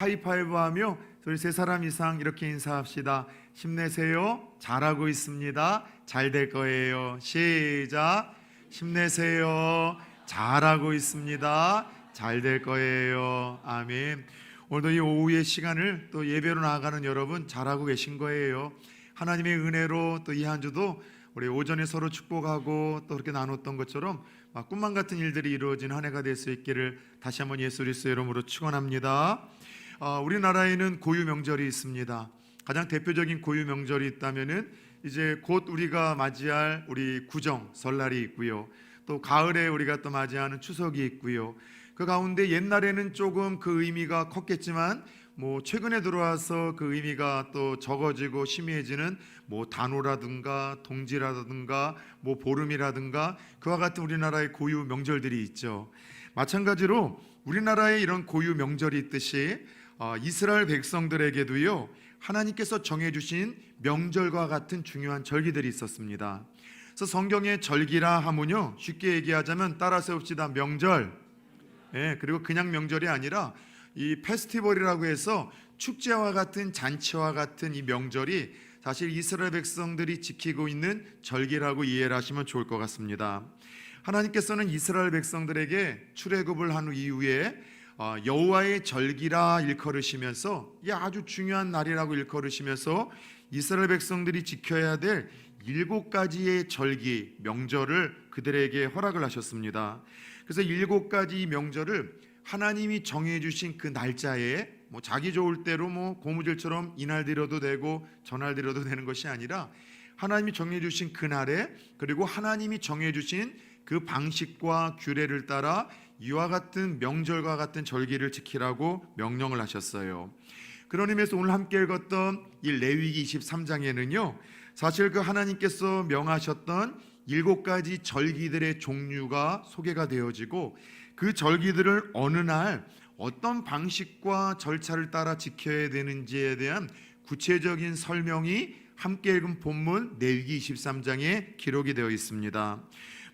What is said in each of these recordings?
하이파이브 하며 우리 세 사람 이상 이렇게 인사합시다. 힘내세요. 잘하고 있습니다. 잘 될 거예요. 시작. 힘내세요. 잘하고 있습니다. 잘 될 거예요. 아멘. 오늘도 이 오후의 시간을 또 예배로 나아가는 여러분 잘하고 계신 거예요. 하나님의 은혜로 또 이 한 주도 우리 오전에 서로 축복하고 또 그렇게 나눴던 것처럼 꿈만 같은 일들이 이루어진 한 해가 될 수 있기를 다시 한번 예수 그리스도의 이름으로 축원합니다. 우리나라에는 고유 명절이 있습니다. 가장 대표적인 고유 명절이 있다면은 이제 곧 우리가 맞이할 우리 구정 설날이 있고요. 또 가을에 우리가 또 맞이하는 추석이 있고요. 그 가운데 옛날에는 조금 그 의미가 컸겠지만 최근에 들어와서 그 의미가 또 적어지고 희미해지는 단오라든가 동지라든가 보름이라든가 그와 같은 우리나라의 고유 명절들이 있죠. 마찬가지로 우리나라에 이런 고유 명절이 있듯이 이스라엘 백성들에게도요 하나님께서 정해주신 명절과 같은 중요한 절기들이 있었습니다. 그래서 성경의 절기라 하면요 쉽게 얘기하자면 따라 세웁시다. 명절. 그리고 그냥 명절이 아니라 이 페스티벌이라고 해서 축제와 같은 잔치와 같은 이 명절이 사실 이스라엘 백성들이 지키고 있는 절기라고 이해를 하시면 좋을 것 같습니다. 하나님께서는 이스라엘 백성들에게 출애굽을 한 이후에 여호와의 절기라 일컬으시면서 이 아주 중요한 날이라고 일컬으시면서 이스라엘 백성들이 지켜야 될 7가지의 절기, 명절을 그들에게 허락을 하셨습니다. 그래서 7가지 명절을 하나님이 정해주신 그 날짜에 자기 좋을 대로 고무줄처럼 이날 드려도 되고 저날 드려도 되는 것이 아니라 하나님이 정해주신 그 날에 그리고 하나님이 정해주신 그 방식과 규례를 따라 이와 같은 명절과 같은 절기를 지키라고 명령을 하셨어요. 그런 의미에서 오늘 함께 읽었던 이 레위기 23장에는요 사실 그 하나님께서 명하셨던 7가지 절기들의 종류가 소개가 되어지고 그 절기들을 어느 날 어떤 방식과 절차를 따라 지켜야 되는지에 대한 구체적인 설명이 함께 읽은 본문 레위기 23장에 기록이 되어 있습니다.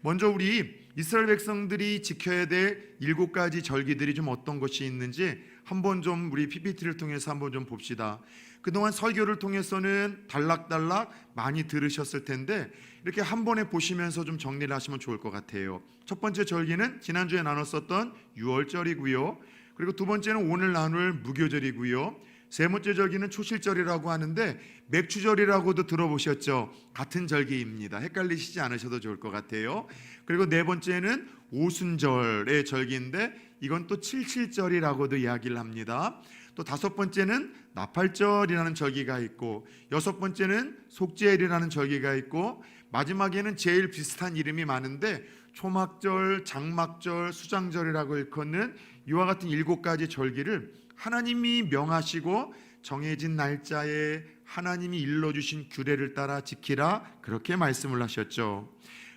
먼저 우리 이스라엘 백성들이 지켜야 될 7가지 절기들이 좀 어떤 것이 있는지 한번 좀 우리 PPT를 통해서 한번 좀 봅시다. 그동안 설교를 통해서는 단락단락 많이 들으셨을 텐데 이렇게 한 번에 보시면서 좀 정리를 하시면 좋을 것 같아요. 첫 번째 절기는 지난주에 나눴었던 유월절이고요. 그리고 두 번째는 오늘 나눌 무교절이고요. 세 번째 절기는 초실절이라고 하는데 맥추절이라고도 들어보셨죠? 같은 절기입니다. 헷갈리시지 않으셔도 좋을 것 같아요. 그리고 네 번째는 오순절의 절기인데 이건 또 칠칠절이라고도 이야기를 합니다. 또 다섯 번째는 나팔절이라는 절기가 있고 여섯 번째는 속죄일이라는 절기가 있고 마지막에는 제일 비슷한 이름이 많은데 초막절, 장막절, 수장절이라고 일컫는 이와 같은 7가지 절기를 하나님이 명하시고 정해진 날짜에 하나님이 일러주신 규례를 따라 지키라 그렇게 말씀을 하셨죠.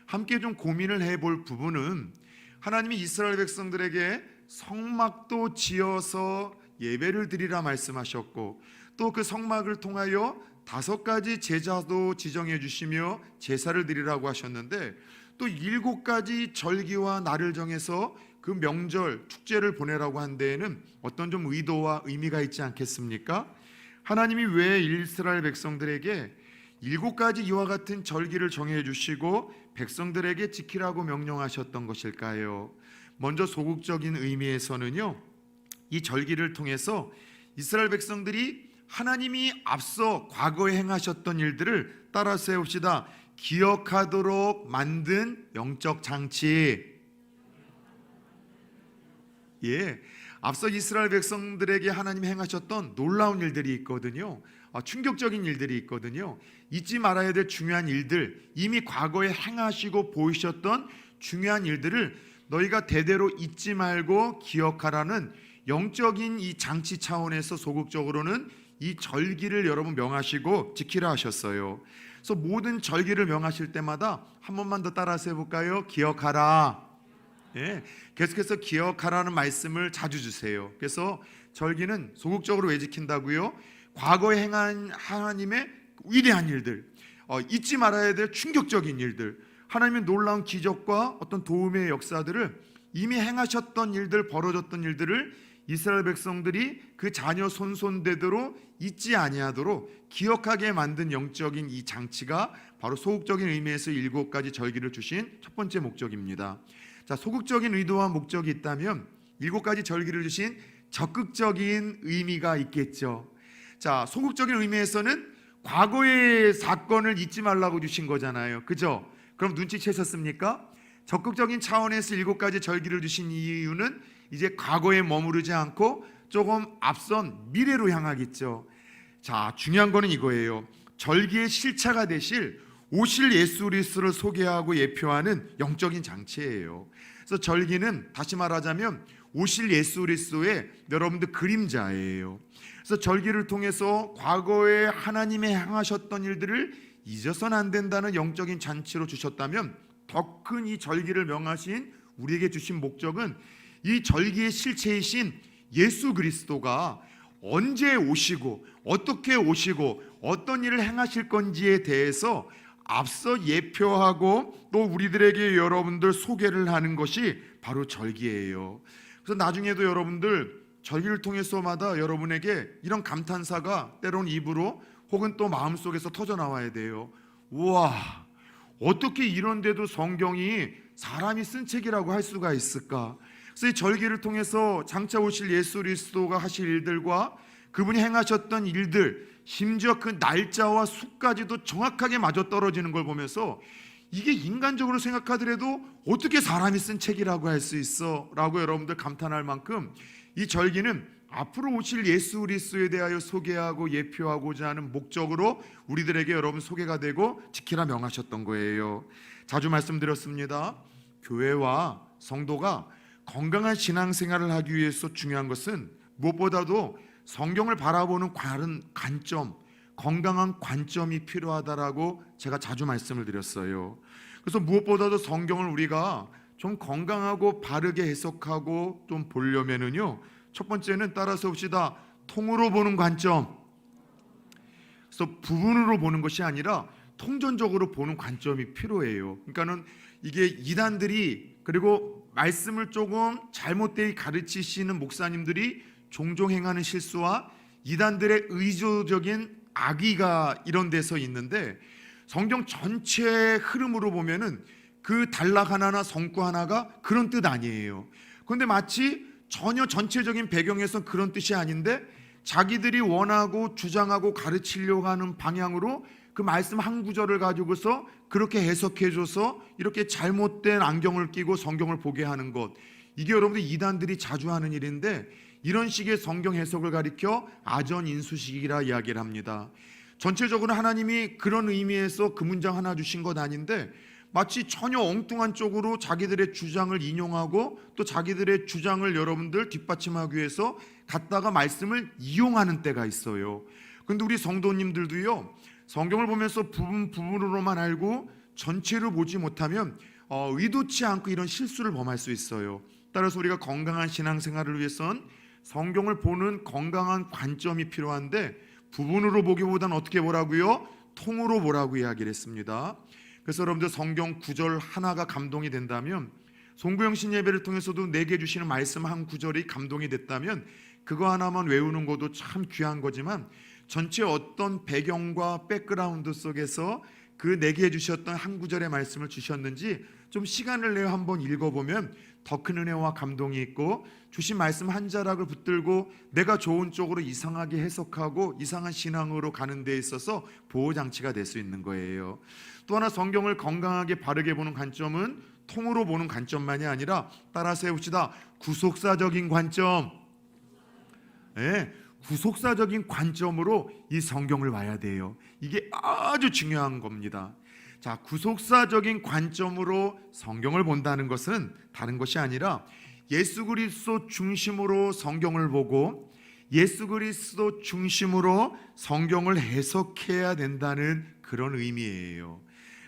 함께 좀 고민을 해볼 부분은 하나님이 이스라엘 백성들에게 성막도 지어서 예배를 드리라 말씀하셨고 또 그 성막을 통하여 5가지 제자도 지정해 주시며 제사를 드리라고 하셨는데 또 7가지 절기와 날을 정해서 그 명절 축제를 보내라고 한 데에는 어떤 좀 의도와 의미가 있지 않겠습니까? 하나님이 왜 이스라엘 백성들에게 7가지 이와 같은 절기를 정해 주시고 백성들에게 지키라고 명령하셨던 것일까요? 먼저 소극적인 의미에서는요 이 절기를 통해서 이스라엘 백성들이 하나님이 앞서 과거에 행하셨던 일들을 따라 세웁시다. 기억하도록 만든 영적 장치. 앞서 이스라엘 백성들에게 하나님이 행하셨던 놀라운 일들이 있거든요. 충격적인 일들이 있거든요. 잊지 말아야 될 중요한 일들, 이미 과거에 행하시고 보이셨던 중요한 일들을 너희가 대대로 잊지 말고 기억하라는 영적인 이 장치 차원에서 소극적으로는 이 절기를 여러분 명하시고 지키라 하셨어요. 그래서 모든 절기를 명하실 때마다 한 번만 더 따라서 해볼까요? 기억하라. 계속해서 기억하라는 말씀을 자주 주세요. 그래서 절기는 소극적으로 왜 지킨다고요? 과거에 행한 하나님의 위대한 일들, 잊지 말아야 될 충격적인 일들, 하나님의 놀라운 기적과 어떤 도움의 역사들을 이미 행하셨던 일들, 벌어졌던 일들을 이스라엘 백성들이 그 자녀 손손대대로 잊지 아니하도록 기억하게 만든 영적인 이 장치가 바로 소극적인 의미에서 7가지 절기를 주신 첫 번째 목적입니다. 자, 소극적인 의도와 목적이 있다면 7가지 절기를 주신 적극적인 의미가 있겠죠. 자, 소극적인 의미에서는 과거의 사건을 잊지 말라고 주신 거잖아요. 그죠? 그럼 눈치채셨습니까? 적극적인 차원에서 7가지 절기를 주신 이유는 이제 과거에 머무르지 않고 조금 앞선 미래로 향하겠죠. 자, 중요한 거는 이거예요. 절기의 실체가 되실 오실 예수 그리스도를 소개하고 예표하는 영적인 장치예요. 그래서 절기는 다시 말하자면 오실 예수 그리스도의 여러분들 그림자예요. 그래서 절기를 통해서 과거에 하나님이 행하셨던 일들을 잊어서는 안 된다는 영적인 잔치로 주셨다면, 더 큰 이 절기를 명하신 우리에게 주신 목적은 이 절기의 실체이신 예수 그리스도가 언제 오시고 어떻게 오시고 어떤 일을 행하실 건지에 대해서 앞서 예표하고 또 우리들에게 여러분들 소개를 하는 것이 바로 절기예요. 그래서 나중에도 여러분들 절기를 통해서마다 여러분에게 이런 감탄사가 때론 입으로 혹은 또 마음속에서 터져 나와야 돼요. 우와, 어떻게 이런데도 성경이 사람이 쓴 책이라고 할 수가 있을까? 그래서 이 절기를 통해서 장차 오실 예수 그리스도가 하실 일들과 그분이 행하셨던 일들, 심지어 그 날짜와 수까지도 정확하게 맞아떨어지는 걸 보면서 이게 인간적으로 생각하더라도 어떻게 사람이 쓴 책이라고 할 수 있어? 라고 여러분들 감탄할 만큼 이 절기는 앞으로 오실 예수 그리스도에 대하여 소개하고 예표하고자 하는 목적으로 우리들에게 여러분 소개가 되고 지키라 명하셨던 거예요. 자주 말씀드렸습니다. 교회와 성도가 건강한 신앙생활을 하기 위해서 중요한 것은 무엇보다도 성경을 바라보는 바른 관점, 건강한 관점이 필요하다라고 제가 자주 말씀을 드렸어요. 그래서 무엇보다도 성경을 우리가 좀 건강하고 바르게 해석하고 좀 보려면은요, 첫 번째는 따라서 봅시다. 통으로 보는 관점. 그래서 부분으로 보는 것이 아니라 통전적으로 보는 관점이 필요해요. 그러니까는 이게 이단들이, 그리고 말씀을 조금 잘못되게 가르치시는 목사님들이 종종 행하는 실수와 이단들의 의도적인 악의가 이런 데서 있는데, 성경 전체의 흐름으로 보면은 그 단락 하나나 성구 하나가 그런 뜻 아니에요. 그런데 마치 전혀 전체적인 배경에서 그런 뜻이 아닌데 자기들이 원하고 주장하고 가르치려고 하는 방향으로 그 말씀 한 구절을 가지고서 그렇게 해석해줘서 이렇게 잘못된 안경을 끼고 성경을 보게 하는 것, 이게 여러분들 이단들이 자주 하는 일인데, 이런 식의 성경 해석을 가리켜 아전인수식이라 이야기를 합니다. 전체적으로 하나님이 그런 의미에서 그 문장 하나 주신 것 아닌데 마치 전혀 엉뚱한 쪽으로 자기들의 주장을 인용하고 또 자기들의 주장을 여러분들 뒷받침하기 위해서 갖다가 말씀을 이용하는 때가 있어요. 그런데 우리 성도님들도요, 성경을 보면서 부분으로만 알고 전체를 보지 못하면 의도치 않고 이런 실수를 범할 수 있어요. 따라서 우리가 건강한 신앙생활을 위해선 성경을 보는 건강한 관점이 필요한데, 부분으로 보기보다는 어떻게 보라고요? 통으로 보라고 이야기를 했습니다. 그래서 여러분들 성경 구절 하나가 감동이 된다면, 송구영신 예배를 통해서도 내게 주시는 말씀 한 구절이 감동이 됐다면 그거 하나만 외우는 것도 참 귀한 거지만, 전체 어떤 배경과 백그라운드 속에서 그 내게 주셨던 한 구절의 말씀을 주셨는지 좀 시간을 내어 한번 읽어보면 더 큰 은혜와 감동이 있고, 주신 말씀 한 자락을 붙들고 내가 좋은 쪽으로 이상하게 해석하고 이상한 신앙으로 가는 데 있어서 보호장치가 될 수 있는 거예요. 또 하나, 성경을 건강하게 바르게 보는 관점은 통으로 보는 관점만이 아니라, 따라서 해봅시다, 구속사적인 관점. 네, 구속사적인 관점으로 이 성경을 봐야 돼요. 이게 아주 중요한 겁니다. 자, 구속사적인 관점으로 성경을 본다는 것은 다른 것이 아니라 예수 그리스도 중심으로 성경을 보고 예수 그리스도 중심으로 성경을 해석해야 된다는 그런 의미예요.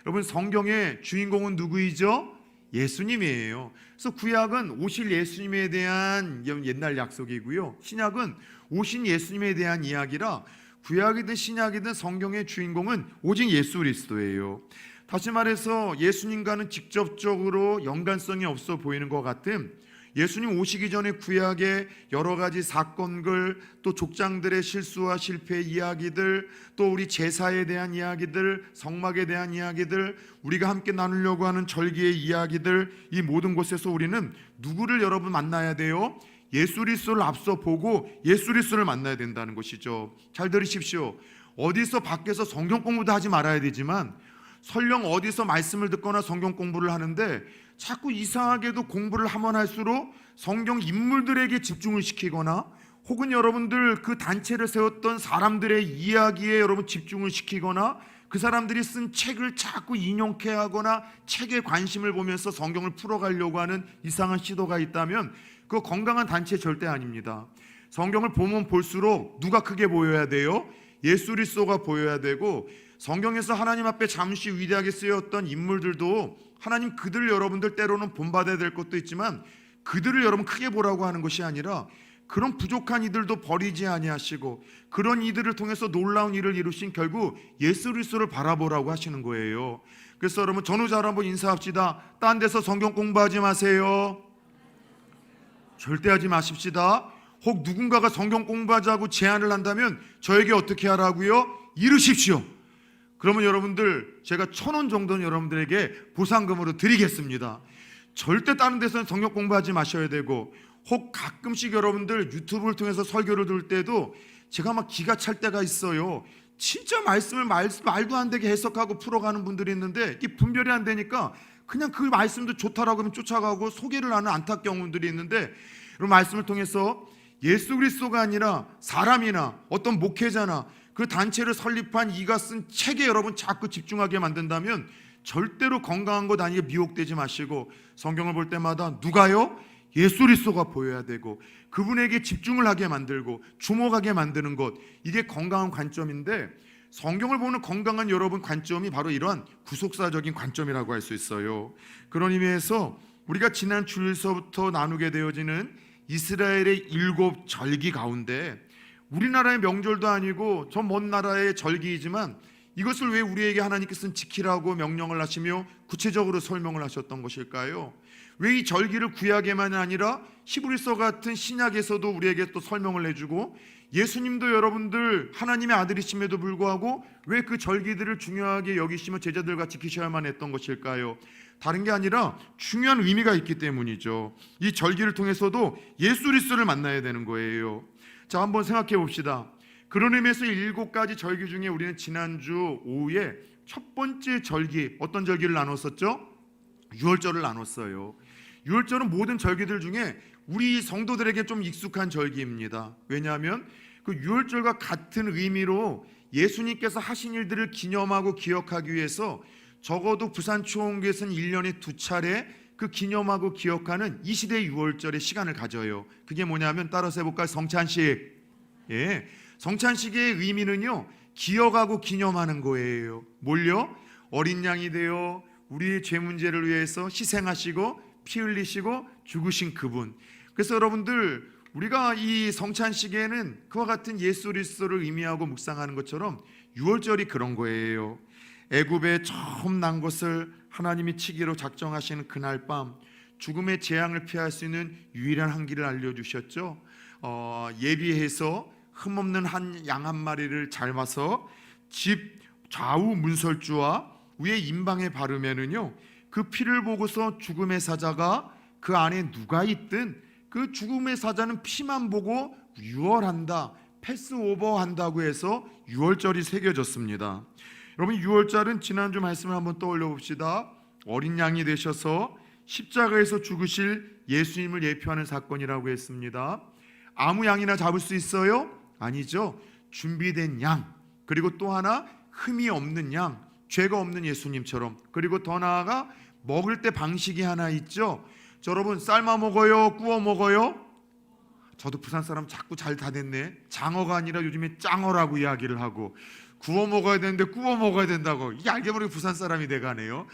여러분, 성경의 주인공은 누구이죠? 예수님이에요. 그래서 구약은 오실 예수님에 대한 옛날 약속이고요, 신약은 오신 예수님에 대한 이야기라 구약이든 신약이든 성경의 주인공은 오직 예수 그리스도예요. 다시 말해서 예수님과는 직접적으로 연관성이 없어 보이는 것 같은 예수님 오시기 전에 구약의 여러 가지 사건들, 또 족장들의 실수와 실패 이야기들, 또 우리 제사에 대한 이야기들, 성막에 대한 이야기들, 우리가 함께 나누려고 하는 절기의 이야기들, 이 모든 곳에서 우리는 누구를 여러분 만나야 돼요? 예수 그리스도를 앞서 보고 예수 그리스도를 만나야 된다는 것이죠. 잘 들으십시오. 어디서 밖에서 성경 공부도 하지 말아야 되지만, 설령 어디서 말씀을 듣거나 성경 공부를 하는데 자꾸 이상하게도 공부를 하면 할수록 성경 인물들에게 집중을 시키거나, 혹은 여러분들 그 단체를 세웠던 사람들의 이야기에 여러분 집중을 시키거나, 그 사람들이 쓴 책을 자꾸 인용케 하거나 책에 관심을 보면서 성경을 풀어가려고 하는 이상한 시도가 있다면 그거 건강한 단체 절대 아닙니다. 성경을 보면 볼수록 누가 크게 보여야 돼요? 예수 그리스도가 보여야 되고, 성경에서 하나님 앞에 잠시 위대하게 쓰였던 인물들도 하나님 그들을 여러분들 때로는 본받아야 될 것도 있지만 그들을 여러분 크게 보라고 하는 것이 아니라 그런 부족한 이들도 버리지 아니하시고 그런 이들을 통해서 놀라운 일을 이루신 결국 예수 그리스도를 바라보라고 하시는 거예요. 그래서 여러분 전후자로 한번 인사합시다. 딴 데서 성경 공부하지 마세요. 절대 하지 마십시다. 혹 누군가가 성경 공부하자고 제안을 한다면 저에게 어떻게 하라고요? 이르십시오. 그러면 여러분들 제가 1,000원 정도는 여러분들에게 보상금으로 드리겠습니다. 절대 다른 데서는 성경 공부하지 마셔야 되고, 혹 가끔씩 여러분들 유튜브를 통해서 설교를 들을 때도 제가 막 기가 찰 때가 있어요. 진짜 말씀을 말도 안 되게 해석하고 풀어가는 분들이 있는데 이게 분별이 안 되니까 그냥 그 말씀도 좋다라고 하면 쫓아가고 소개를 하는 안타까운 분들이 있는데, 여러분 말씀을 통해서 예수 그리스도가 아니라 사람이나 어떤 목회자나 그 단체를 설립한 이가 쓴 책에 여러분 자꾸 집중하게 만든다면 절대로 건강한 것 아니게 미혹되지 마시고, 성경을 볼 때마다 누가요? 예수 그리스도가 보여야 되고 그분에게 집중을 하게 만들고 주목하게 만드는 것, 이게 건강한 관점인데, 성경을 보는 건강한 여러분 관점이 바로 이러한 구속사적인 관점이라고 할 수 있어요. 그런 의미에서 우리가 지난 주일서부터 나누게 되어지는 이스라엘의 7 절기 가운데 우리나라의 명절도 아니고 저 먼 나라의 절기이지만 이것을 왜 우리에게 하나님께서는 지키라고 명령을 하시며 구체적으로 설명을 하셨던 것일까요? 왜 이 절기를 구약에만 아니라 히브리서 같은 신약에서도 우리에게 또 설명을 해주고, 예수님도 여러분들 하나님의 아들이심에도 불구하고 왜 그 절기들을 중요하게 여기시며 제자들과 지키셔야만 했던 것일까요? 다른 게 아니라 중요한 의미가 있기 때문이죠. 이 절기를 통해서도 예수 그리스도를 만나야 되는 거예요. 자, 한번 생각해 봅시다. 그런 의미에서 7가지 절기 중에 우리는 지난주 오후에 첫 번째 절기, 어떤 절기를 나눴었죠? 유월절을 나눴어요. 유월절은 모든 절기들 중에 우리 성도들에게 좀 익숙한 절기입니다. 왜냐하면 그 유월절과 같은 의미로 예수님께서 하신 일들을 기념하고 기억하기 위해서 적어도 부산초원교회에서는 1년에 2차례 그 기념하고 기억하는 이 시대 유월절의 시간을 가져요. 그게 뭐냐면 따라서 해볼까요? 성찬식. 예, 성찬식의 의미는요, 기억하고 기념하는 거예요. 뭘요? 어린 양이 되어 우리의 죄 문제를 위해서 희생하시고 피 흘리시고 죽으신 그분. 그래서 여러분들 우리가 이 성찬식에는 그와 같은 예수 그리스도를 의미하고 묵상하는 것처럼 유월절이 그런 거예요. 애굽에 처음 난 것을 하나님이 치기로 작정하시는 그날 밤 죽음의 재앙을 피할 수 있는 유일한 한 길을 알려주셨죠. 예비해서 흠없는 한 양 한 마리를 삶아서 집 좌우 문설주와 위에 임방에 바르면은요, 그 피를 보고서 죽음의 사자가 그 안에 누가 있든 그 죽음의 사자는 피만 보고 유월한다, 패스오버 한다고 해서 유월절이 새겨졌습니다. 여러분 유월절은 지난주 말씀을 한번 떠올려 봅시다. 어린 양이 되셔서 십자가에서 죽으실 예수님을 예표하는 사건이라고 했습니다. 아무 양이나 잡을 수 있어요? 아니죠. 준비된 양, 그리고 또 하나 흠이 없는 양, 죄가 없는 예수님처럼. 그리고 더 나아가 먹을 때 방식이 하나 있죠. 여러분 삶아 먹어요? 구워 먹어요? 저도 부산 사람 자꾸 잘 다 됐네. 장어가 아니라 요즘에 짱어라고 이야기를 하고, 구워 먹어야 되는데 구워 먹어야 된다고. 이게 알게 모르게 부산 사람이 돼가네요.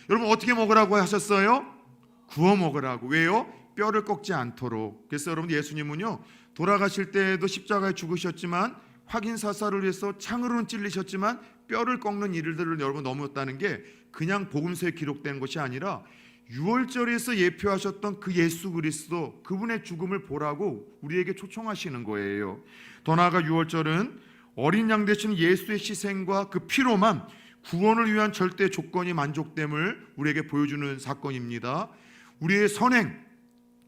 여러분 어떻게 먹으라고 하셨어요? 구워 먹으라고. 왜요? 뼈를 꺾지 않도록. 그래서 여러분 예수님은요, 돌아가실 때에도 십자가에 죽으셨지만 확인 사살을 위해서 창으로는 찔리셨지만 뼈를 꺾는 일들을 여러분 넘었다는 게 그냥 복음서에 기록된 것이 아니라 유월절에서 예표하셨던 그 예수 그리스도, 그분의 죽음을 보라고 우리에게 초청하시는 거예요. 더 나아가 유월절은 어린 양 되신 예수의 희생과 그 피로만 구원을 위한 절대 조건이 만족됨을 우리에게 보여주는 사건입니다. 우리의 선행,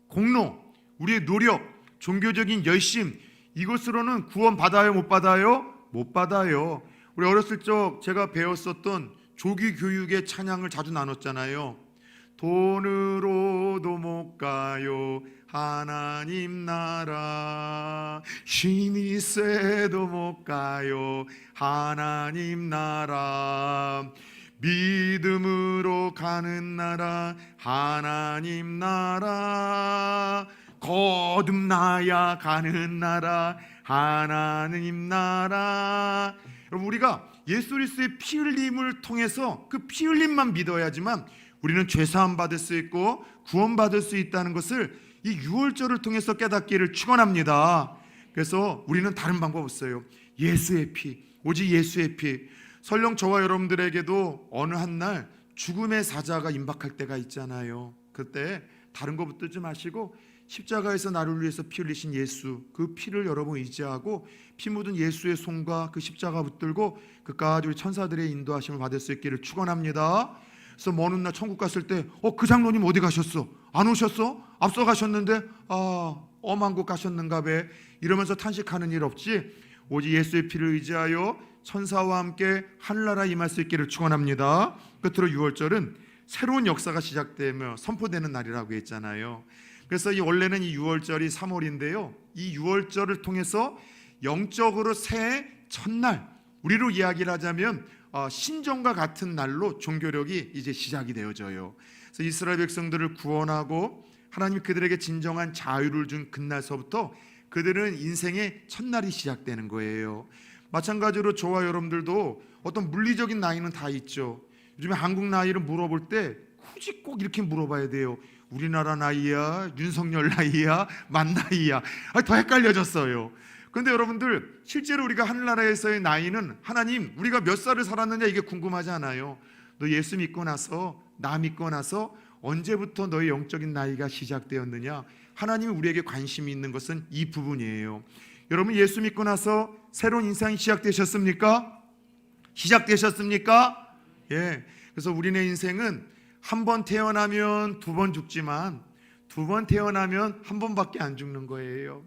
공로, 우리의 노력, 종교적인 열심, 이것으로는 구원 받아요, 못 받아요? 못 받아요. 우리 어렸을 적 제가 배웠었던 조기 교육의 찬양을 자주 나눴잖아요. 돈으로도 못 가요 하나님 나라, 힘이 세도 못 가요 하나님 나라, 믿음으로 가는 나라 하나님 나라, 거듭나야 가는 나라 하나님 나라. 여러분, 우리가 예수 그리스도의 피 흘림을 통해서 그 피 흘림만 믿어야지만 우리는 죄사함 받을 수 있고 구원 받을 수 있다는 것을 이 유월절을 통해서 깨닫기를 축원합니다. 그래서 우리는 다른 방법 없어요. 예수의 피, 오직 예수의 피. 설령 저와 여러분들에게도 어느 한 날 죽음의 사자가 임박할 때가 있잖아요. 그때 다른 거 붙들지 마시고 십자가에서 나를 위해서 피 흘리신 예수, 그 피를 여러분 의지하고 피 묻은 예수의 손과 그 십자가 붙들고 그까지 우리 천사들의 인도하심을 받을 수 있기를 축원합니다. 그래서 먼 훗날 천국 갔을 때 그 장로님 어디 가셨어? 안 오셨어? 앞서 가셨는데 엄한 곳 가셨는가 봐, 이러면서 탄식하는 일 없지, 오직 예수의 피를 의지하여 천사와 함께 하늘나라 임할 수 있기를 축원합니다. 끝으로 유월절은 새로운 역사가 시작되며 선포되는 날이라고 했잖아요. 그래서 원래는 이 유월절이 3월인데요 이 유월절을 통해서 영적으로 새해 첫날, 우리로 이야기를 하자면 신정과 같은 날로 종교력이 이제 시작이 되어져요. 그래서 이스라엘 백성들을 구원하고 하나님이 그들에게 진정한 자유를 준 그날서부터 그들은 인생의 첫날이 시작되는 거예요. 마찬가지로 저와 여러분들도 어떤 물리적인 나이는 다 있죠. 요즘에 한국 나이를 물어볼 때 굳이 꼭 이렇게 물어봐야 돼요. 우리나라 나이야, 윤석열 나이야, 만 나이야. 더 헷갈려졌어요. 그런데 여러분들, 실제로 우리가 하늘나라에서의 나이는 하나님 우리가 몇 살을 살았느냐 이게 궁금하지 않아요. 너 예수 믿고 나서, 나 믿고 나서 언제부터 너의 영적인 나이가 시작되었느냐, 하나님이 우리에게 관심이 있는 것은 이 부분이에요. 여러분, 예수 믿고 나서 새로운 인생이 시작되셨습니까? 시작되셨습니까? 예. 그래서 우리네 인생은 한 번 태어나면 두 번 죽지만 두 번 태어나면 한 번밖에 안 죽는 거예요.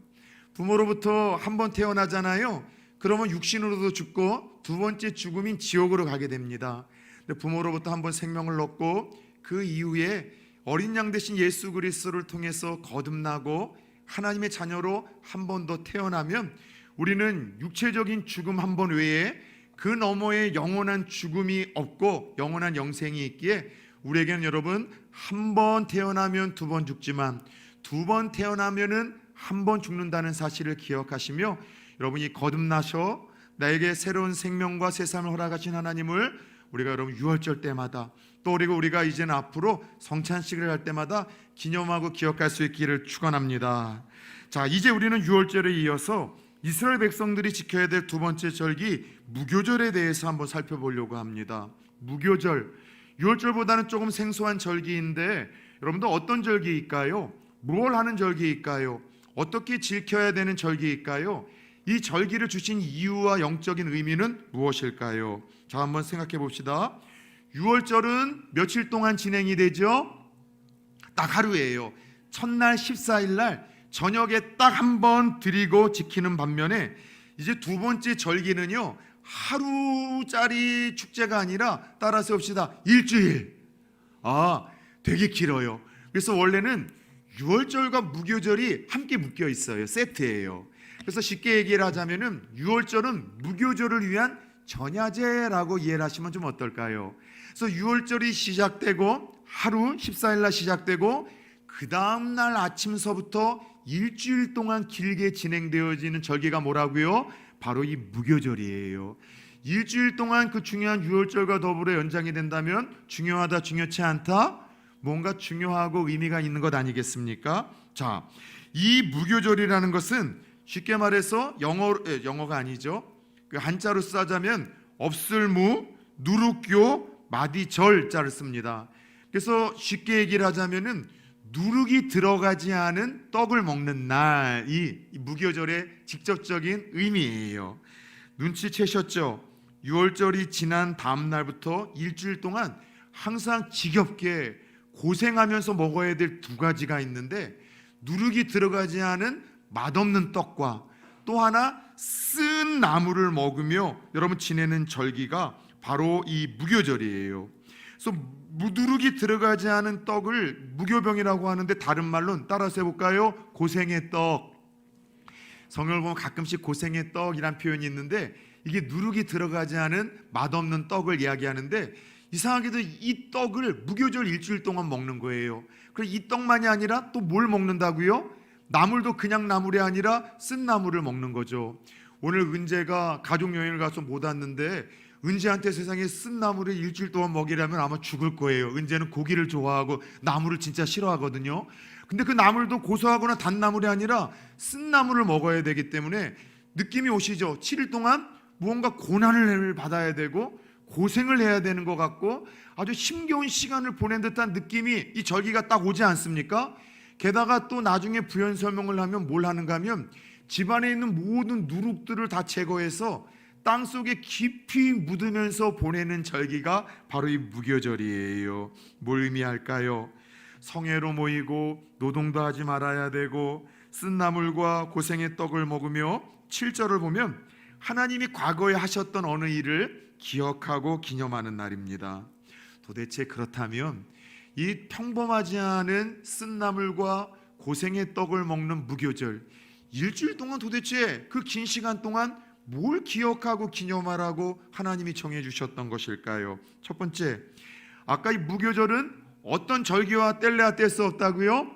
부모로부터 한 번 태어나잖아요. 그러면 육신으로도 죽고 두 번째 죽음인 지옥으로 가게 됩니다. 근데 부모로부터 한 번 생명을 얻고 그 이후에 어린 양 되신 예수 그리스도를 통해서 거듭나고 하나님의 자녀로 한 번 더 태어나면 우리는 육체적인 죽음 한 번 외에 그 너머에 영원한 죽음이 없고 영원한 영생이 있기에 우리에게는 여러분, 한 번 태어나면 두 번 죽지만 두 번 태어나면은 한 번 죽는다는 사실을 기억하시며, 여러분이 거듭나셔 나에게 새로운 생명과 새 삶을 허락하신 하나님을 우리가 여러분 유월절 때마다, 또 그리고 우리가 이제는 앞으로 성찬식을 할 때마다 기념하고 기억할 수 있기를 축원합니다. 자, 이제 우리는 유월절에 이어서 이스라엘 백성들이 지켜야 될 두 번째 절기 무교절에 대해서 한번 살펴보려고 합니다. 무교절, 유월절보다는 조금 생소한 절기인데 여러분들 어떤 절기일까요? 뭘 하는 절기일까요? 어떻게 지켜야 되는 절기일까요? 이 절기를 주신 이유와 영적인 의미는 무엇일까요? 자, 한번 생각해 봅시다. 유월절은 며칠 동안 진행이 되죠? 딱 하루예요. 첫날 14일 날 저녁에 딱 한 번 드리고 지키는 반면에 이제 두 번째 절기는요, 하루짜리 축제가 아니라, 따라서 봅시다, 일주일. 되게 길어요. 그래서 원래는 유월절과 무교절이 함께 묶여 있어요. 세트예요. 그래서 쉽게 얘기를 하자면은 유월절은 무교절을 위한 전야제라고 이해를 하시면 좀 어떨까요? 그래서 유월절이 시작되고 하루 14일 날 시작되고 그 다음 날 아침서부터 일주일 동안 길게 진행되어지는 절기가 뭐라고요? 바로 이 무교절이에요. 일주일 동안 그 중요한 유월절과 더불어 연장이 된다면 중요하다, 중요치 않다? 뭔가 중요하고 의미가 있는 것 아니겠습니까? 자, 이 무교절이라는 것은 쉽게 말해서 영어가 아니죠. 그 한자로 쓰자면 없을무, 누룩교, 마디절 자를 씁니다. 그래서 쉽게 얘기를 하자면은 누룩이 들어가지 않은 떡을 먹는 날이 무교절의 직접적인 의미예요. 눈치채셨죠? 6월절이 지난 다음 날부터 일주일 동안 항상 지겹게 고생하면서 먹어야 될 두 가지가 있는데, 누룩이 들어가지 않은 맛없는 떡과 또 하나 쓴 나물을 먹으며 여러분 지내는 절기가 바로 이 무교절이에요. 그래서 누룩이 들어가지 않은 떡을 무교병이라고 하는데, 다른 말로는 따라서 해볼까요? 고생의 떡. 성경을 보면 가끔씩 고생의 떡이란 표현이 있는데, 이게 누룩이 들어가지 않은 맛없는 떡을 이야기하는데, 이상하게도 이 떡을 무교절 일주일 동안 먹는 거예요. 그리고 이 떡만이 아니라 또 뭘 먹는다고요? 나물도 그냥 나물이 아니라 쓴 나물을 먹는 거죠. 오늘 은재가 가족여행을 가서 못 왔는데, 은재한테 세상에 쓴 나물을 일주일 동안 먹이라면 아마 죽을 거예요. 은재는 고기를 좋아하고 나물을 진짜 싫어하거든요. 근데 그 나물도 고소하거나 단 나물이 아니라 쓴 나물을 먹어야 되기 때문에 느낌이 오시죠? 7일 동안 무언가 고난을 받아야 되고 고생을 해야 되는 것 같고 아주 힘겨운 시간을 보낸 듯한 느낌이 이 절기가 딱 오지 않습니까? 게다가 또 나중에 부연 설명을 하면 뭘 하는가 하면 집안에 있는 모든 누룩들을 다 제거해서 땅속에 깊이 묻으면서 보내는 절기가 바로 이 무교절이에요. 뭘 의미할까요? 성회로 모이고 노동도 하지 말아야 되고 쓴 나물과 고생의 떡을 먹으며 7절을 보면 하나님이 과거에 하셨던 어느 일을 기억하고 기념하는 날입니다. 도대체 그렇다면 이 평범하지 않은 쓴 나물과 고생의 떡을 먹는 무교절, 일주일 동안 도대체 그 긴 시간 동안 뭘 기억하고 기념하라고 하나님이 정해 주셨던 것일까요? 첫 번째, 아까 이 무교절은 어떤 절기와 뗄래야 뗄 수 없다고요?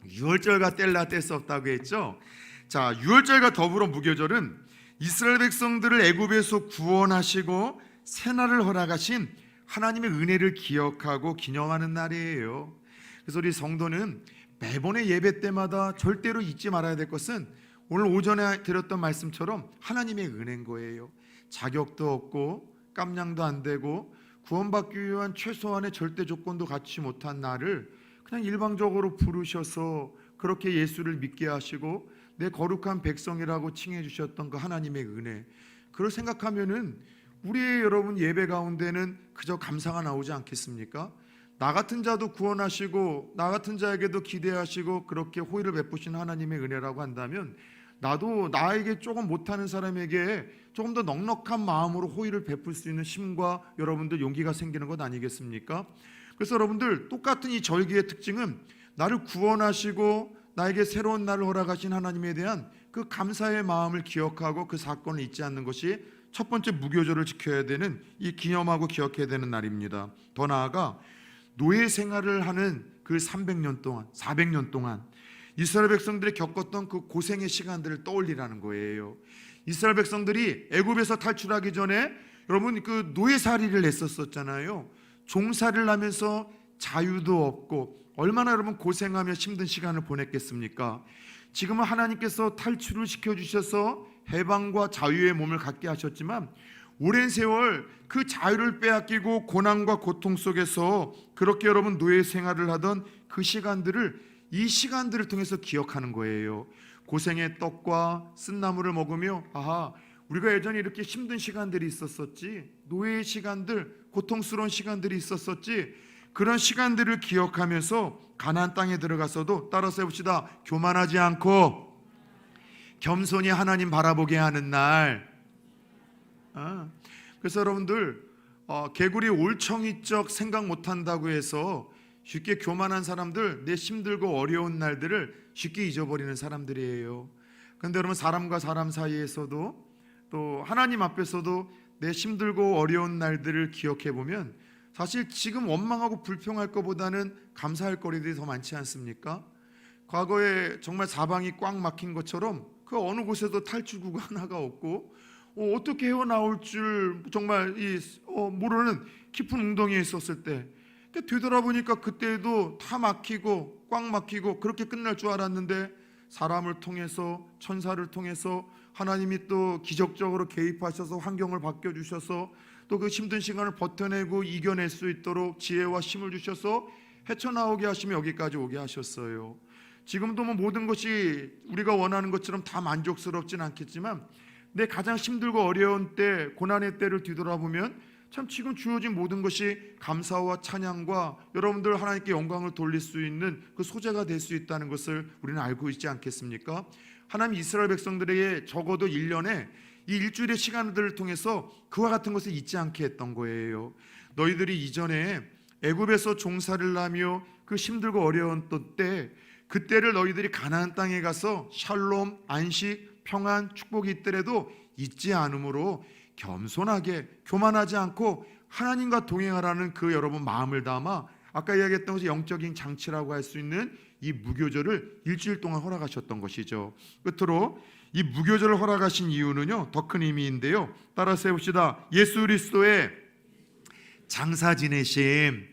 유월절과 뗄래야 뗄 수 없다고 했죠. 자, 유월절과 더불어 무교절은 이스라엘 백성들을 애굽에서 구원하시고 새날을 허락하신 하나님의 은혜를 기억하고 기념하는 날이에요. 그래서 우리 성도는 매번의 예배 때마다 절대로 잊지 말아야 될 것은 오늘 오전에 드렸던 말씀처럼 하나님의 은혜인 거예요. 자격도 없고 깜냥도 안 되고 구원받기 위한 최소한의 절대 조건도 갖지 못한 나를 그냥 일방적으로 부르셔서 그렇게 예수를 믿게 하시고 내 거룩한 백성이라고 칭해 주셨던 그 하나님의 은혜, 그걸 생각하면은 우리의 여러분 예배 가운데는 그저 감사가 나오지 않겠습니까? 나 같은 자도 구원하시고 나 같은 자에게도 기대하시고 그렇게 호의를 베푸신 하나님의 은혜라고 한다면, 나도 나에게 조금 못하는 사람에게 조금 더 넉넉한 마음으로 호의를 베풀 수 있는 힘과 여러분들 용기가 생기는 것 아니겠습니까? 그래서 여러분들 똑같은 이 절기의 특징은 나를 구원하시고 나에게 새로운 날을 허락하신 하나님에 대한 그 감사의 마음을 기억하고 그 사건을 잊지 않는 것이 첫 번째 무교절을 지켜야 되는, 이 기념하고 기억해야 되는 날입니다. 더 나아가 노예 생활을 하는 그 300년 동안 400년 동안 이스라엘 백성들이 겪었던 그 고생의 시간들을 떠올리라는 거예요. 이스라엘 백성들이 애굽에서 탈출하기 전에 여러분 그 노예살이를 했었잖아요. 종살이를 하면서 자유도 없고 얼마나 여러분 고생하며 힘든 시간을 보냈겠습니까? 지금은 하나님께서 탈출을 시켜주셔서 해방과 자유의 몸을 갖게 하셨지만 오랜 세월 그 자유를 빼앗기고 고난과 고통 속에서 그렇게 여러분 노예 생활을 하던 그 시간들을, 이 시간들을 통해서 기억하는 거예요. 고생의 떡과 쓴나물을 먹으며 아하, 우리가 예전에 이렇게 힘든 시간들이 있었었지, 노예의 시간들, 고통스러운 시간들이 있었었지, 그런 시간들을 기억하면서 가나안 땅에 들어가서도 따라서 해봅시다. 교만하지 않고 겸손히 하나님 바라보게 하는 날. 그래서 여러분들 개구리 올챙이적 생각 못한다고 해서 쉽게 교만한 사람들, 내 힘들고 어려운 날들을 쉽게 잊어버리는 사람들이에요. 그런데 여러분 사람과 사람 사이에서도 또 하나님 앞에서도 내 힘들고 어려운 날들을 기억해 보면 사실 지금 원망하고 불평할 것보다는 감사할 거리들이 더 많지 않습니까? 과거에 정말 사방이 꽉 막힌 것처럼 그 어느 곳에도 탈출구가 하나가 없고 어떻게 헤어나올 줄 정말 모르는 깊은 웅덩이에 있었을 때, 되돌아보니까 그때도 다 막히고 꽉 막히고 그렇게 끝날 줄 알았는데 사람을 통해서, 천사를 통해서 하나님이 또 기적적으로 개입하셔서 환경을 바뀌어주셔서 또 그 힘든 시간을 버텨내고 이겨낼 수 있도록 지혜와 힘을 주셔서 헤쳐나오게 하시며 여기까지 오게 하셨어요. 지금도 뭐 모든 것이 우리가 원하는 것처럼 다 만족스럽진 않겠지만 내 가장 힘들고 어려운 때, 고난의 때를 뒤돌아보면 참 지금 주어진 모든 것이 감사와 찬양과 여러분들 하나님께 영광을 돌릴 수 있는 그 소재가 될 수 있다는 것을 우리는 알고 있지 않겠습니까? 하나님 이스라엘 백성들에게 적어도 1년에 이 일주일의 시간들을 통해서 그와 같은 것을 잊지 않게 했던 거예요. 너희들이 이전에 애굽에서 종살이를 하며 그 힘들고 어려운 때, 그때를 너희들이 가나안 땅에 가서 샬롬, 안식, 평안, 축복이 있더라도 잊지 않으므로 겸손하게 교만하지 않고 하나님과 동행하라는 그 여러분 마음을 담아 아까 이야기했던 것이 영적인 장치라고 할 수 있는 이 무교절을 일주일 동안 허락하셨던 것이죠. 끝으로 이 무교절을 허락하신 이유는요, 더 큰 의미인데요. 따라서 해봅시다. 예수 그리스도의 장사 지내심.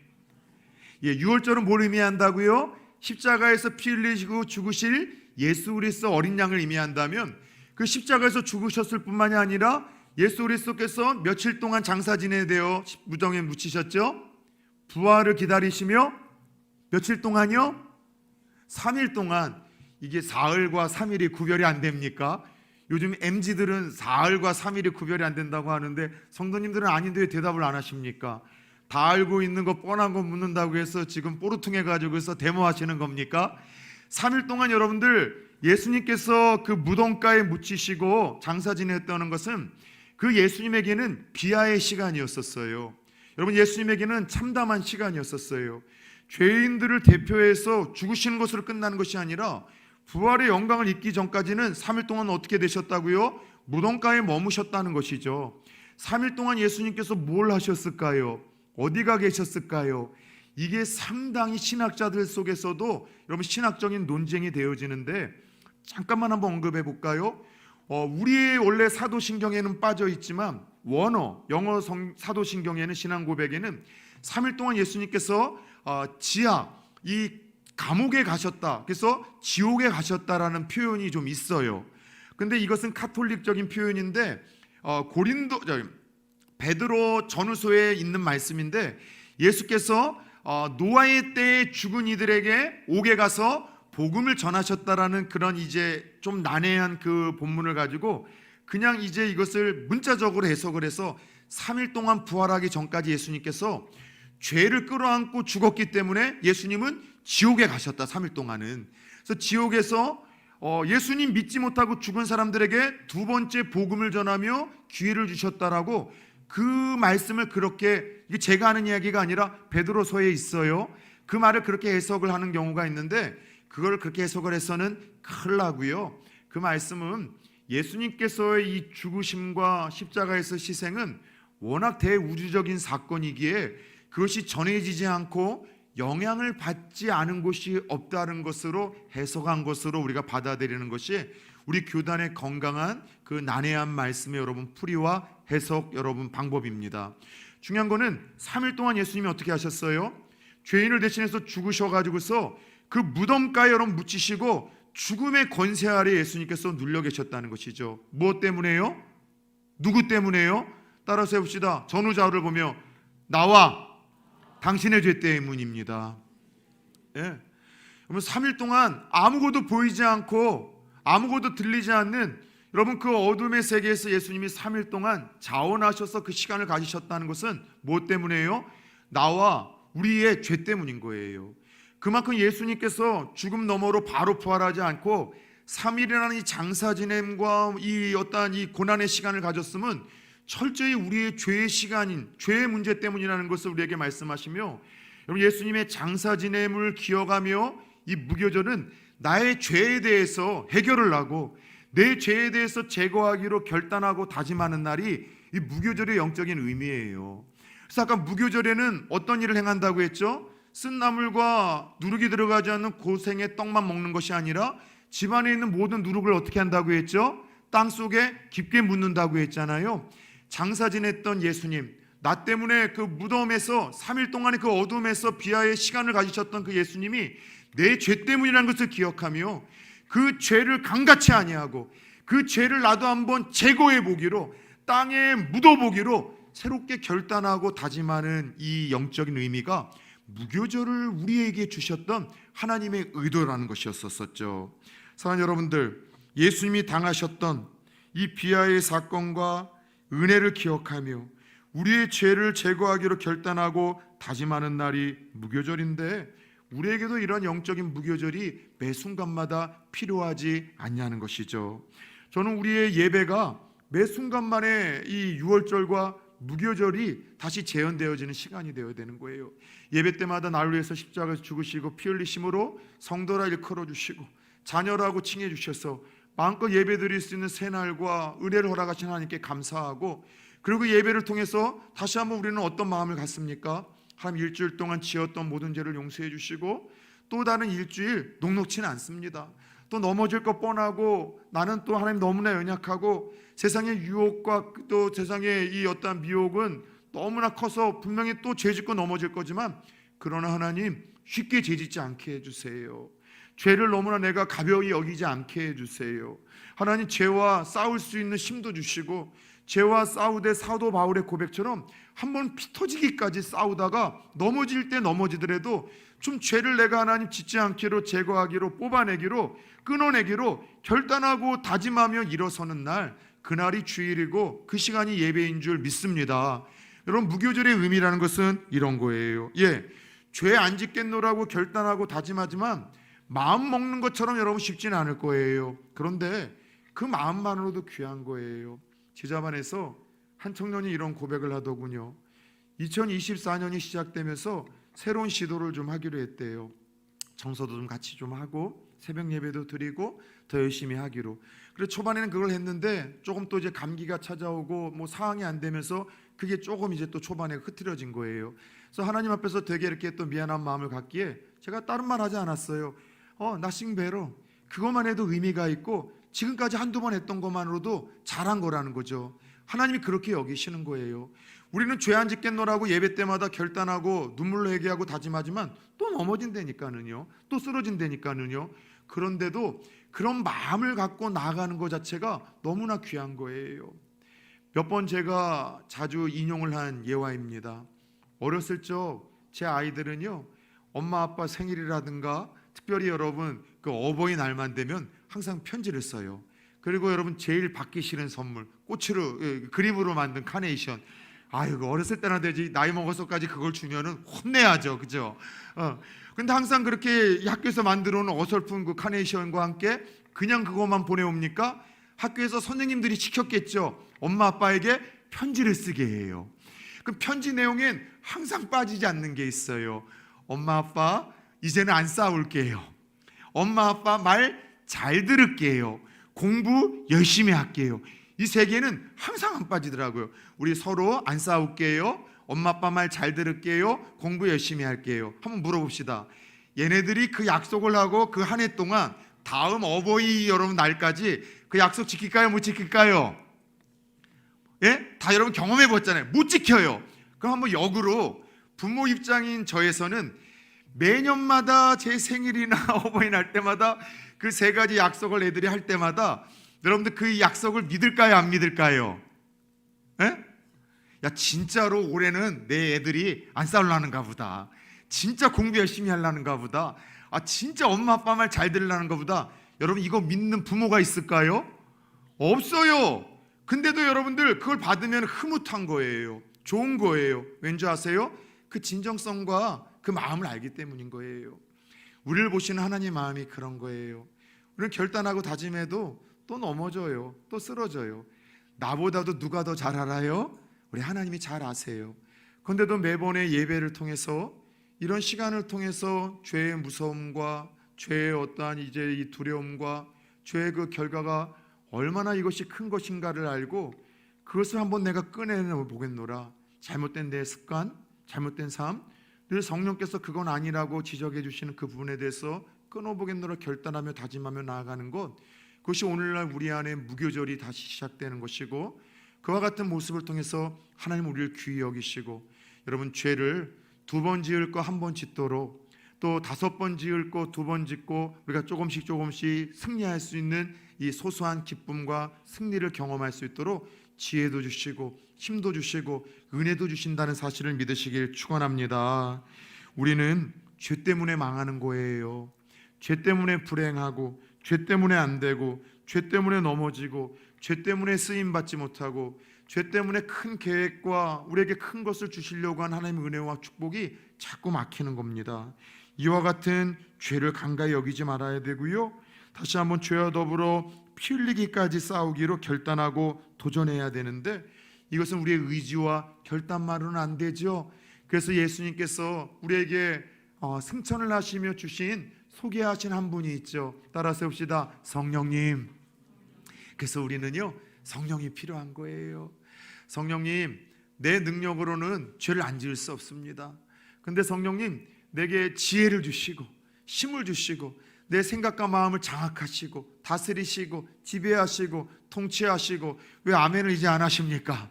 6월절은 뭘 의미한다고요? 십자가에서 피 흘리시고 죽으실 예수 그리스도 어린 양을 의미한다면 그 십자가에서 죽으셨을 뿐만이 아니라 예수 그리스도께서 며칠 동안 장사 지내되어 무덤에 묻히셨죠? 부활을 기다리시며 며칠 동안요? 3일 동안. 이게 사흘과 3일이 구별이 안 됩니까? 요즘 MZ들은 사흘과 3일이 구별이 안 된다고 하는데 성도님들은 아닌데 왜 대답을 안 하십니까? 다 알고 있는 거 뻔한 거 묻는다고 해서 지금 뽀루퉁해 가지고서 데모하시는 겁니까? 3일 동안 여러분들 예수님께서 그 무덤가에 묻히시고 장사 지냈다는 것은 그 예수님에게는 비하의 시간이었었어요. 여러분, 예수님에게는 참담한 시간이었었어요. 죄인들을 대표해서 죽으시는 것으로 끝나는 것이 아니라 부활의 영광을 입기 전까지는 3일 동안 어떻게 되셨다고요? 무덤가에 머무셨다는 것이죠. 3일 동안 예수님께서 뭘 하셨을까요? 어디가 계셨을까요? 이게 상당히 신학자들 속에서도 여러분 신학적인 논쟁이 되어지는데 잠깐만 한번 언급해 볼까요? 우리의 원래 사도신경에는 빠져 있지만 영어 사도신경에는 신앙 고백에는 3일 동안 예수님께서 지하 이 감옥에 가셨다. 그래서 지옥에 가셨다라는 표현이 좀 있어요. 근데 이것은 카톨릭적인 표현인데 베드로 전후서에 있는 말씀인데 예수께서 노아의 때에 죽은 이들에게 옥에 가서 복음을 전하셨다라는 그런 이제 좀 난해한 그 본문을 가지고 그냥 이제 이것을 문자적으로 해석을 해서 3일 동안 부활하기 전까지 예수님께서 죄를 끌어안고 죽었기 때문에 예수님은 지옥에 가셨다. 3일 동안은. 그래서 지옥에서 예수님 믿지 못하고 죽은 사람들에게 두 번째 복음을 전하며 기회를 주셨다라고 그 말씀을 그렇게, 이게 제가 하는 이야기가 아니라 베드로서에 있어요. 그 말을 그렇게 해석을 하는 경우가 있는데 그걸 그렇게 해석을 해서는 큰일 나고요. 그 말씀은 예수님께서의 이 죽으심과 십자가에서 희생은 워낙 대우주적인 사건이기에 그것이 전해지지 않고 영향을 받지 않은 곳이 없다는 것으로 해석한 것으로 우리가 받아들이는 것이 우리 교단의 건강한 그 난해한 말씀의 여러분 풀이와 해석 여러분 방법입니다. 중요한 거는 3일 동안 예수님이 어떻게 하셨어요? 죄인을 대신해서 죽으셔가지고서 그 무덤가에 여러분 묻히시고 죽음의 권세 아래 예수님께서 눌려 계셨다는 것이죠. 무엇 때문에요? 누구 때문에요? 따라서 해봅시다. 전후좌우를 보며 나와 당신의 죄 때문입니다. 예. 여러분 3일 동안 아무것도 보이지 않고 아무것도 들리지 않는 여러분 그 어둠의 세계에서 예수님이 3일 동안 자원하셔서 그 시간을 가지셨다는 것은 무엇 때문에요? 나와 우리의 죄 때문인 거예요. 그만큼 예수님께서 죽음 너머로 바로 부활하지 않고 3일이라는 이 장사 지냄과 이 어떠한 이 고난의 시간을 가졌으면 철저히 우리의 죄의 시간인 죄의 문제 때문이라는 것을 우리에게 말씀하시며, 여러분 예수님의 장사 지냄을 기억하며 이 무교절은 나의 죄에 대해서 해결을 하고 내 죄에 대해서 제거하기로 결단하고 다짐하는 날이 이 무교절의 영적인 의미예요. 그래서 아까 무교절에는 어떤 일을 행한다고 했죠? 쓴 나물과 누룩이 들어가지 않는 고생의 떡만 먹는 것이 아니라 집안에 있는 모든 누룩을 어떻게 한다고 했죠? 땅 속에 깊게 묻는다고 했잖아요. 장사 지냈던 예수님, 나 때문에 그 무덤에서 3일 동안의 그 어둠에서 비하의 시간을 가지셨던 그 예수님이 내 죄 때문이라는 것을 기억하며 그 죄를 강같이 아니하고 그 죄를 나도 한번 제거해 보기로, 땅에 묻어보기로 새롭게 결단하고 다짐하는 이 영적인 의미가 무교절을 우리에게 주셨던 하나님의 의도라는 것이었었죠. 사랑하는 여러분들, 예수님이 당하셨던 이 비하의 사건과 은혜를 기억하며 우리의 죄를 제거하기로 결단하고 다짐하는 날이 무교절인데, 우리에게도 이런 영적인 무교절이 매 순간마다 필요하지 않냐는 것이죠. 저는 우리의 예배가 매 순간만에 이 유월절과 무교절이 다시 재현되어지는 시간이 되어야 되는 거예요. 예배 때마다 나를 위해서 십자가에서 죽으시고 피 흘리심으로 성도라 일컬어 주시고 자녀라고 칭해 주셔서 마음껏 예배 드릴 수 있는 새날과 은혜를 허락하신 하나님께 감사하고, 그리고 예배를 통해서 다시 한번 우리는 어떤 마음을 갖습니까? 하나님 일주일 동안 지었던 모든 죄를 용서해 주시고 또 다른 일주일 녹록치는 않습니다. 또 넘어질 것 뻔하고, 나는 또 하나님 너무나 연약하고 세상의 유혹과 또 세상의 이 어떠한 미혹은 너무나 커서 분명히 또 죄짓고 넘어질 거지만, 그러나 하나님 쉽게 죄짓지 않게 해주세요. 죄를 너무나 내가 가벼이 여기지 않게 해주세요. 하나님 죄와 싸울 수 있는 힘도 주시고, 죄와 싸우되 사도 바울의 고백처럼 한번 피 터지기까지 싸우다가 넘어질 때 넘어지더라도 좀 죄를 내가 하나님 짓지 않기로, 제거하기로, 뽑아내기로, 끊어내기로 결단하고 다짐하며 일어서는 날, 그날이 주일이고 그 시간이 예배인 줄 믿습니다. 여러분, 무교절의 의미라는 것은 이런 거예요. 죄 안 짓겠노라고 결단하고 다짐하지만 마음 먹는 것처럼 여러분 쉽지는 않을 거예요. 그런데 그 마음만으로도 귀한 거예요. 제자반에서 한 청년이 이런 고백을 하더군요. 2024년이 시작되면서 새로운 시도를 좀 하기로 했대요. 청소도 좀 같이 좀 하고 새벽 예배도 드리고 더 열심히 하기로. 그래서 초반에는 그걸 했는데 조금 또 이제 감기가 찾아오고 뭐 상황이 안 되면서 그게 조금 이제 또 초반에 흐트러진 거예요. 그래서 하나님 앞에서 되게 이렇게 또 미안한 마음을 갖기에 제가 다른 말 하지 않았어요. 나싱 베러, 그것만 해도 의미가 있고 지금까지 한두 번 했던 것만으로도 잘한 거라는 거죠. 하나님이 그렇게 여기시는 거예요. 우리는 죄 안 짓겠노라고 예배 때마다 결단하고 눈물로 회개하고 다짐하지만 또 넘어진다니까는요, 또 쓰러진다니까는요. 그런데도 그런 마음을 갖고 나아가는 것 자체가 너무나 귀한 거예요. 몇 번 제가 자주 인용을 한 예화입니다. 어렸을 적 제 아이들은요, 엄마 아빠 생일이라든가 특별히 여러분 그 어버이날만 되면 항상 편지를 써요. 그리고 여러분 제일 받기 싫은 선물, 꽃으로 그림으로 만든 카네이션. 아이고, 어렸을 때나 되지 나이 먹어서까지 그걸 주면은 혼내야죠, 그죠? 근데 항상 그렇게 학교에서 만들어 놓은 어설픈 그 카네이션과 함께 그냥 그것만 보내옵니까? 학교에서 선생님들이 시켰겠죠. 엄마 아빠에게 편지를 쓰게 해요. 그 편지 내용엔 항상 빠지지 않는 게 있어요. 엄마 아빠 이제는 안 싸울게요. 엄마 아빠 말 잘 들을게요. 공부 열심히 할게요. 이 세 개는 항상 안 빠지더라고요. 우리 서로 안 싸울게요. 엄마 아빠 말 잘 들을게요. 공부 열심히 할게요. 한번 물어봅시다. 얘네들이 그 약속을 하고 그 한 해 동안 다음 어버이 여러분 날까지 그 약속 지킬까요? 못 지킬까요? 예? 다 여러분 경험해 봤잖아요. 못 지켜요. 그럼 한번 역으로 부모 입장인 저에서는 매년마다 제 생일이나 어버이날 때마다 그 세 가지 약속을 애들이 할 때마다 여러분들 그 약속을 믿을까요? 안 믿을까요? 예? 야, 진짜로 올해는 내 애들이 안 싸우려는가 보다. 진짜 공부 열심히 하려는가 보다. 진짜 엄마 아빠 말 잘 들으려는가 보다. 여러분, 이거 믿는 부모가 있을까요? 없어요. 근데도 여러분들 그걸 받으면 흐뭇한 거예요. 좋은 거예요. 왠지 아세요? 그 진정성과 그 마음을 알기 때문인 거예요. 우리를 보시는 하나님 마음이 그런 거예요. 우리는 결단하고 다짐해도 또 넘어져요. 또 쓰러져요. 나보다도 누가 더 잘 알아요? 우리 하나님이 잘 아세요. 그런데도 매번의 예배를 통해서, 이런 시간을 통해서 죄의 무서움과 죄의 어떠한 이제 이 두려움과 죄의 그 결과가 얼마나 이것이 큰 것인가를 알고 그것을 한번 내가 꺼내내 보겠노라. 잘못된 내 습관, 잘못된 삶, 늘 성령께서 그건 아니라고 지적해 주시는 그 부분에 대해서 끊어보겠노라 결단하며 다짐하며 나아가는 것, 그것이 오늘날 우리 안에 무교절이 다시 시작되는 것이고, 그와 같은 모습을 통해서 하나님 우리를 귀히 여기시고, 여러분 죄를 2번 지을 거 1번 짓도록, 또 5번 지을 거 2번 짓고 우리가 조금씩 승리할 수 있는 이 소소한 기쁨과 승리를 경험할 수 있도록 지혜도 주시고 힘도 주시고 은혜도 주신다는 사실을 믿으시길 축원합니다. 우리는 죄 때문에 망하는 거예요. 죄 때문에 불행하고, 죄 때문에 안 되고, 죄 때문에 넘어지고, 죄 때문에 쓰임 받지 못하고, 죄 때문에 큰 계획과 우리에게 큰 것을 주시려고 한 하나님의 은혜와 축복이 자꾸 막히는 겁니다. 이와 같은 죄를 간과히 여기지 말아야 되고요, 다시 한번 죄와 더불어 피 흘리기까지 싸우기로 결단하고 도전해야 되는데, 이것은 우리의 의지와 결단만으로는 안 되죠. 그래서 예수님께서 우리에게 승천을 하시며 주신, 소개하신 한 분이 있죠. 따라서 봅시다. 성령님. 그래서 우리는요, 성령이 필요한 거예요. 성령님, 내 능력으로는 죄를 안 지을 수 없습니다. 근데 성령님, 내게 지혜를 주시고 힘을 주시고 내 생각과 마음을 장악하시고 다스리시고 지배하시고 통치하시고, 왜 아멘을 이제 안 하십니까?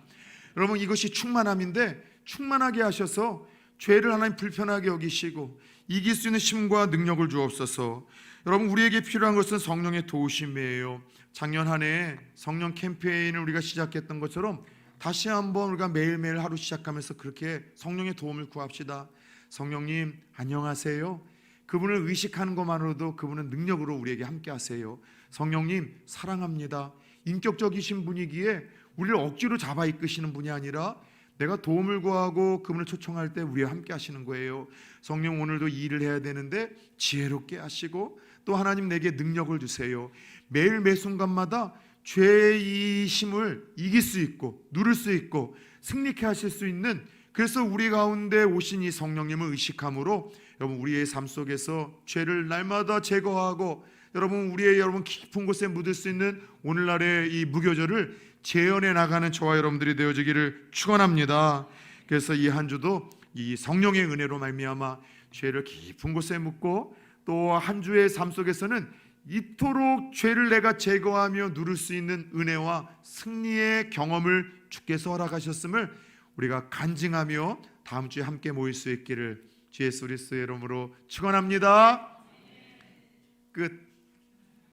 여러분, 이것이 충만함인데, 충만하게 하셔서 죄를 하나님 불편하게 여기시고 이길 수 있는 힘과 능력을 주옵소서. 여러분, 우리에게 필요한 것은 성령의 도우심이에요. 작년 한 해 성령 캠페인을 우리가 시작했던 것처럼 다시 한번 우리가 매일매일 하루 시작하면서 그렇게 성령의 도움을 구합시다. 성령님 안녕하세요. 그분을 의식하는 것만으로도 그분은 능력으로 우리에게 함께 하세요. 성령님 사랑합니다. 인격적이신 분이기에 우리를 억지로 잡아 이끄시는 분이 아니라 내가 도움을 구하고 그분을 초청할 때 우리와 함께 하시는 거예요. 성령, 오늘도 이 일을 해야 되는데 지혜롭게 하시고 또 하나님 내게 능력을 주세요. 매일 매 순간마다 죄의 힘을 이길 수 있고 누를 수 있고 승리케 하실 수 있는, 그래서 우리 가운데 오신 이 성령님을 의식함으로 여러분, 우리의 삶 속에서 죄를 날마다 제거하고 여러분 깊은 곳에 묻을 수 있는 오늘날의 이 무교절을 재현해 나가는 저와 여러분들이 되어지기를 축원합니다. 그래서 이 한 주도 이 성령의 은혜로 말미암아 죄를 깊은 곳에 묻고, 또 한 주의 삶 속에서는 이토록 죄를 내가 제거하며 누릴 수 있는 은혜와 승리의 경험을 주께서 허락하셨음을 우리가 간증하며 다음 주에 함께 모일 수 있기를 주 예수 그리스도의 이름으로 축원합니다. 끝.